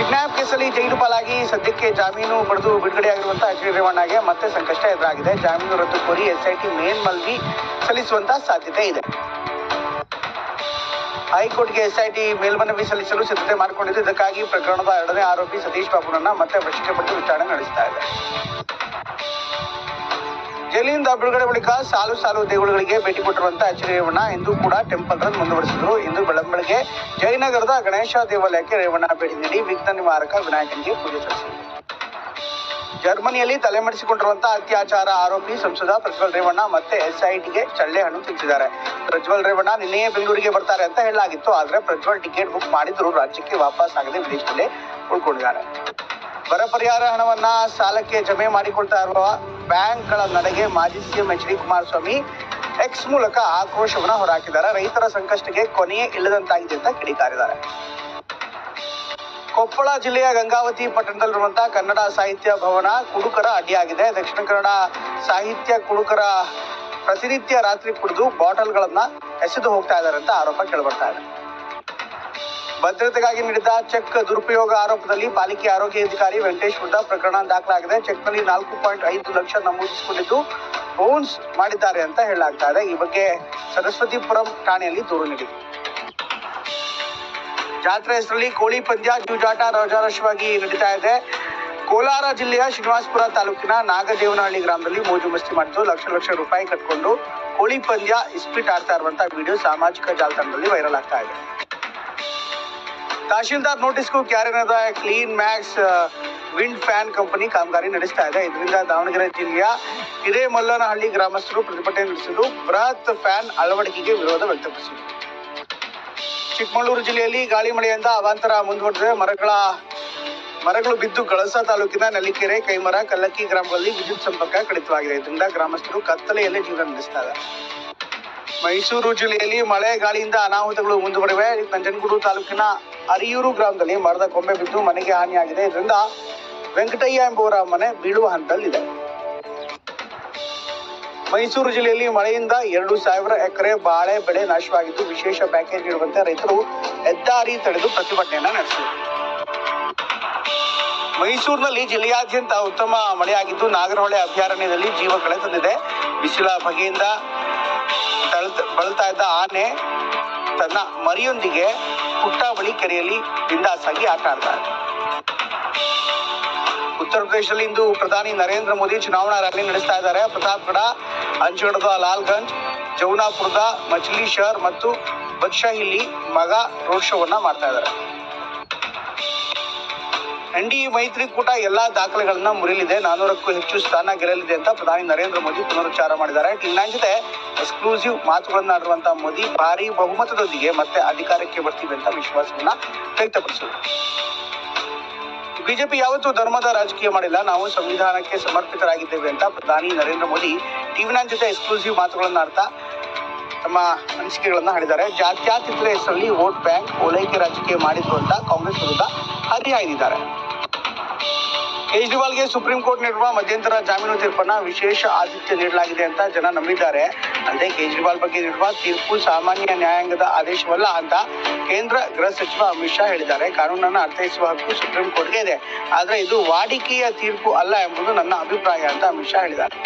Kidnap ಕೇಸಲ್ಲಿ ಜೈಲು ಪಾಲಾಗಿ ಸದ್ಯಕ್ಕೆ ಜಾಮೀನು ಪಡೆದು ಬಿಡುಗಡೆಯಾಗಿರುವಂತಹ ಎಚ್ ಡಿ ರೇವಣ್ಣಗೆ ಮತ್ತೆ ಸಂಕಷ್ಟ ಎದುರಾಗಿದೆ. ಜಾಮೀನು ರದ್ದು ಕೋರಿ ಎಸ್ಐಟಿ ಮೇಲ್ಮನವಿ ಸಲ್ಲಿಸುವಂತಹ ಸಾಧ್ಯತೆ ಇದೆ. ಹೈಕೋರ್ಟ್ಗೆ ಎಸ್ಐಟಿ ಮೇಲ್ಮನವಿ ಸಲ್ಲಿಸಲು ಸಿದ್ಧತೆ ಮಾಡಿಕೊಂಡಿದ್ದು, ಇದಕ್ಕಾಗಿ ಪ್ರಕರಣದ 2ನೇ ಆರೋಪಿ ಸತೀಶ್ ಬಾಬುನನ್ನ ಮತ್ತೆ ವಶಕ್ಕೆ ಪಡೆದು ವಿಚಾರಣೆ ನಡೆಸ್ತಾ ಇದೆ. ಜೈಲಿನಿಂದ ಬಿಡುಗಡೆ ಬಳಿಕ ಸಾಲು ದೇಗುಲಗಳಿಗೆ ಭೇಟಿ ಕೊಟ್ಟಿರುವಂತಹ ಎಚ್ ಡಿ ರೇವಣ್ಣ ಇಂದು ಕೂಡ ಟೆಂಪಲ್ ರನ್ ಮುಂದುವರೆಸಿದರು. ಇಂದು ಬೆಳಗ್ಗೆ ಜಯನಗರದ ಗಣೇಶ ದೇವಾಲಯಕ್ಕೆ ರೇವಣ್ಣ ಭೇಟಿ ನೀಡಿ ವಿಘ್ನ ನಿವಾರಕ ವಿನಾಯಕನಿಗೆ ಪೂಜೆ ಸಲ್ಲಿಸಿದರು. ಜರ್ಮನಿಯಲ್ಲಿ ತಲೆಮರೆಸಿಕೊಂಡಿರುವಂತಹ ಅತ್ಯಾಚಾರ ಆರೋಪಿ ಸಂಸದ ಪ್ರಜ್ವಲ್ ರೇವಣ್ಣ ಮತ್ತೆ ಎಸ್ಐಟಿಗೆ ಚಳ್ಳೆ ಹಣ್ಣು ತಿನ್ನಿಸಿದ್ದಾರೆ. ಪ್ರಜ್ವಲ್ ರೇವಣ್ಣ ನಿನ್ನೆಯೇ ಬೆಂಗಳೂರಿಗೆ ಬರ್ತಾರೆ ಅಂತ ಹೇಳಲಾಗಿತ್ತು. ಆದ್ರೆ ಪ್ರಜ್ವಲ್ ಟಿಕೆಟ್ ಬುಕ್ ಮಾಡಿದ್ರು ರಾಜ್ಯಕ್ಕೆ ವಾಪಸ್ ಆಗದೆ ವಿದೇಶದಲ್ಲೇ ಉಳ್ಕೊಂಡಿದ್ದಾರೆ. ಬರ ಪರಿಹಾರ ಹಣವನ್ನ ಸಾಲಕ್ಕೆ ಜಮೆ ಮಾಡಿಕೊಳ್ತಾ ಇರುವ ಬ್ಯಾಂಕ್ಗಳ ನಡೆಗೆ ಮಾಜಿ CM H D Kumaraswamy X ಮೂಲಕ ಆಕ್ರೋಶವನ್ನ ಹೊರಹಾಕಿದ್ದಾರೆ. ರೈತರ ಸಂಕಷ್ಟಕ್ಕೆ ಕೊನೆಯೇ ಇಲ್ಲದಂತಾಗಿದೆ ಅಂತ ಕಿಡಿಕಾರಿದ್ದಾರೆ. ಕೊಪ್ಪಳ ಜಿಲ್ಲೆಯ ಗಂಗಾವತಿ ಪಟ್ಟಣದಲ್ಲಿರುವಂತಹ ಕನ್ನಡ ಸಾಹಿತ್ಯ ಭವನ ಕುಡುಕರ ಅಡ್ಡಿಯಾಗಿದೆ. ದಕ್ಷಿಣ ಕನ್ನಡ ಸಾಹಿತ್ಯ ಕುಡುಕರ ಪ್ರತಿನಿತ್ಯ ರಾತ್ರಿ ಕುಡಿದು ಬಾಟಲ್ಗಳನ್ನ ಎಸೆದು ಹೋಗ್ತಾ ಇದ್ದಾರೆ ಅಂತ ಆರೋಪ ಕೇಳಿಬರ್ತಾ ಇದೆ. ಭದ್ರತೆಗಾಗಿ ನೀಡಿದ ಚೆಕ್ ದುರುಪಯೋಗ ಆರೋಪದಲ್ಲಿ ಪಾಲಿಕೆ ಆರೋಗ್ಯ ಅಧಿಕಾರಿ ವೆಂಕಟೇಶ್ ವಿರುದ್ಧ ಪ್ರಕರಣ ದಾಖಲಾಗಿದೆ. ಚೆಕ್ನಲ್ಲಿ 4.5 ಲಕ್ಷ ನಮೂದಿಸಿಕೊಂಡಿದ್ದು ಬೌನ್ಸ್ ಮಾಡಿದ್ದಾರೆ ಅಂತ ಹೇಳಲಾಗ್ತಾ ಇದೆ. ಈ ಬಗ್ಗೆ ಸರಸ್ವತಿಪುರಂ ಠಾಣೆಯಲ್ಲಿ ದೂರು ನೀಡಿದೆ. ಜಾತ್ರೆ ಹೆಸರಲ್ಲಿ ಕೋಳಿ ಪಂದ್ಯ ಜೂಜಾಟ ರಾಜಾರೋಷವಾಗಿ ನಡೀತಾ ಇದೆ. ಕೋಲಾರ ಜಿಲ್ಲೆಯ ಶ್ರೀನಿವಾಸಪುರ ತಾಲೂಕಿನ ನಾಗದೇವನಹಳ್ಳಿ ಗ್ರಾಮದಲ್ಲಿ ಮೋಜು ಮಸ್ತಿ ಮಾಡಿದ್ದು ಲಕ್ಷ ರೂಪಾಯಿ ಕಟ್ಕೊಂಡು ಕೋಳಿ ಪಂದ್ಯ ಇಸ್ಪೀಟ್ ಆಡ್ತಾ ಇರುವಂತಹ ವಿಡಿಯೋ ಸಾಮಾಜಿಕ ಜಾಲತಾಣದಲ್ಲಿ ವೈರಲ್ ಆಗ್ತಾ ಇದೆ. ತಹಶೀಲ್ದಾರ್ ನೋಟಿಸ್ಗೂ ಕ್ಯಾರಿನದ clean max wind fan company ಕಾಮಗಾರಿ ನಡೆಸ್ತಾ ಇದೆ. ಇದರಿಂದ ದಾವಣಗೆರೆ ಜಿಲ್ಲೆಯ ಹಿರೇಮಲ್ಲನಹಳ್ಳಿ ಗ್ರಾಮಸ್ಥರು ಪ್ರತಿಭಟನೆ ನಡೆಸಿದ್ದು ಬೃಹತ್ ಫ್ಯಾನ್ ಅಳವಡಿಕೆಗೆ ವಿರೋಧ ವ್ಯಕ್ತಪಡಿಸಿದರು. ಚಿಕ್ಕಮಗಳೂರು ಜಿಲ್ಲೆಯಲ್ಲಿ ಗಾಳಿ ಮಳೆಯಿಂದ ಅವಾಂತರ ಮುಂದುವರೆದಿದೆ. ಮರಗಳು ಬಿದ್ದು ಕಳಸ ತಾಲೂಕಿನ ನಲ್ಲಿಕೆರೆ, ಕೈಮರ, ಕಲ್ಲಕ್ಕಿ ಗ್ರಾಮಗಳಲ್ಲಿ ವಿದ್ಯುತ್ ಸಂಪರ್ಕ ಕಡಿತವಾಗಿದೆ. ಇದರಿಂದ ಗ್ರಾಮಸ್ಥರು ಕತ್ತಲೆಯಲ್ಲೇ ಜೀವನ ನಡೆಸುತ್ತಾರೆ. ಮೈಸೂರು ಜಿಲ್ಲೆಯಲ್ಲಿ ಮಳೆ ಗಾಳಿಯಿಂದ ಅನಾಹುತಗಳು ಮುಂದುವರಿವೆ. ನಂಜನಗೂಡು ತಾಲೂಕಿನ ಅರಿಯೂರು ಗ್ರಾಮದಲ್ಲಿ ಮರದ ಕೊಂಬೆ ಬಿದ್ದು ಮನೆಗೆ ಹಾನಿಯಾಗಿದೆ. ಇದರಿಂದ ವೆಂಕಟಯ್ಯ ಎಂಬುವರ ಮನೆ ಬೀಳುವ ಹಂತದಲ್ಲಿದೆ. ಮೈಸೂರು ಜಿಲ್ಲೆಯಲ್ಲಿ ಮಳೆಯಿಂದ 2,000 ಎಕರೆ ಬಾಳೆ ಬೆಳೆ ನಾಶವಾಗಿದ್ದು ವಿಶೇಷ ಪ್ಯಾಕೇಜ್ ನೀಡುವಂತೆ ರೈತರು ಹೆದ್ದಾರಿ ತಡೆದು ಪ್ರತಿಭಟನೆಯನ್ನ ನಡೆಸಿದರು. ಮೈಸೂರಿನಲ್ಲಿ ಜಿಲ್ಲೆಯಾದ್ಯಂತ ಉತ್ತಮ ಮಳೆಯಾಗಿದ್ದು ನಾಗರಹೊಳೆ ಅಭಯಾರಣ್ಯದಲ್ಲಿ ಜೀವ ಕಳೆ ತಂದಿದೆ. ಬಿಸಿಲ ಬಗೆಯಿಂದ ಬಳಲ್ತಾ ಇದ್ದ ಆನೆ ತನ್ನ ಮರಿಯೊಂದಿಗೆ ಪುಟ್ಟಬಳಿ ಕೆರೆಯಲ್ಲಿ ಬಿಂದಾಸಾಗಿ ಆಟ ಆಡ್ತಾರೆ. ಉತ್ತರ ಪ್ರದೇಶದಲ್ಲಿ ಇಂದು ಪ್ರಧಾನಿ ನರೇಂದ್ರ ಮೋದಿ ಚುನಾವಣಾ ರ್ಯಾಲಿ ನಡೆಸ್ತಾ ಇದ್ದಾರೆ. ಪ್ರತಾಪ್ಗಢ, ಅಂಜಗಢದ ಲಾಲ್ಗಂಜ್, ಜೌನಾಪುರದ ಮಚ್ಲಿ ಶಹರ್ ಮತ್ತು ಬದ್ಶಾಹಿಲಿ ಮಗಾ ರೋಡ್ ಶೋವನ್ನ ಮಾಡ್ತಾ ಇದ್ದಾರೆ. ಎನ್ಡಿಎ ಮೈತ್ರಿಕೂಟ ಎಲ್ಲಾ ದಾಖಲೆಗಳನ್ನ ಮುರಿಯಲಿದೆ. 400ಕ್ಕೂ ಹೆಚ್ಚು ಸ್ಥಾನ ಗೆಲ್ಲಲಿದೆ ಅಂತ ಪ್ರಧಾನಿ ನರೇಂದ್ರ ಮೋದಿ ಪುನರುಚ್ಚಾರ ಮಾಡಿದ್ದಾರೆ. ಟೀಮ್9 ಜೊತೆ ಎಕ್ಸ್ಕ್ಲೂಸಿವ್ ಮಾತುಗಳನ್ನಾಡುವಂತಹ ಮೋದಿ ಭಾರಿ ಬಹುಮತದೊಂದಿಗೆ ಮತ್ತೆ ಅಧಿಕಾರಕ್ಕೆ ಬರ್ತೀವಿ ಅಂತ ವಿಶ್ವಾಸವನ್ನ ವ್ಯಕ್ತಪಡಿಸಿದರು. ಬಿಜೆಪಿ ಯಾವತ್ತೂ ಧರ್ಮದ ರಾಜಕೀಯ ಮಾಡಿಲ್ಲ, ನಾವು ಸಂವಿಧಾನಕ್ಕೆ ಸಮರ್ಪಿತರಾಗಿದ್ದೇವೆ ಅಂತ ಪ್ರಧಾನಿ ನರೇಂದ್ರ ಮೋದಿ ಟೀಮ್9 ಜೊತೆ ಎಕ್ಸ್ಕ್ಲೂಸಿವ್ ಮಾತುಗಳನ್ನಾಡ್ತಾ ತಮ್ಮ ಅನಿಸಿಕೆಗಳನ್ನ ಹೇಳಿದ್ದಾರೆ. ಜಾತ್ಯತೀತರ ಹೆಸರಲ್ಲಿ ವೋಟ್ ಬ್ಯಾಂಕ್ ಓಲೈಕೆ ರಾಜಕೀಯ ಮಾಡಿದ್ರು ಅಂತ ಕಾಂಗ್ರೆಸ್ ವಿರುದ್ಧ ಹರಿಹಾಯ್ದಿದ್ದಾರೆ. ಕೇಜ್ರಿವಾಲ್ಗೆ ಸುಪ್ರೀಂ ಕೋರ್ಟ್ ನೀಡಿರುವ ಮಧ್ಯಂತರ ಜಾಮೀನು ತೀರ್ಪನ್ನ ವಿಶೇಷ ಆತಿಥ್ಯ ನೀಡಲಾಗಿದೆ ಅಂತ ಜನ ನಂಬಿದ್ದಾರೆ. ಅಲ್ಲದೆ ಕೇಜ್ರಿವಾಲ್ ಬಗ್ಗೆ ನೀಡುವ ತೀರ್ಪು ಸಾಮಾನ್ಯ ನ್ಯಾಯಾಂಗದ ಆದೇಶವಲ್ಲ ಅಂತ ಕೇಂದ್ರ ಗೃಹ ಸಚಿವ ಅಮಿತ್ ಶಾ ಹೇಳಿದ್ದಾರೆ. ಕಾನೂನನ್ನು ಅರ್ಥೈಸುವ ಹಕ್ಕು ಸುಪ್ರೀಂ ಕೋರ್ಟ್ಗೆ ಇದೆ, ಆದ್ರೆ ಇದು ವಾಡಿಕೆಯ ತೀರ್ಪು ಅಲ್ಲ ಎಂಬುದು ನನ್ನ ಅಭಿಪ್ರಾಯ ಅಂತ ಅಮಿತ್ ಶಾ ಹೇಳಿದ್ದಾರೆ.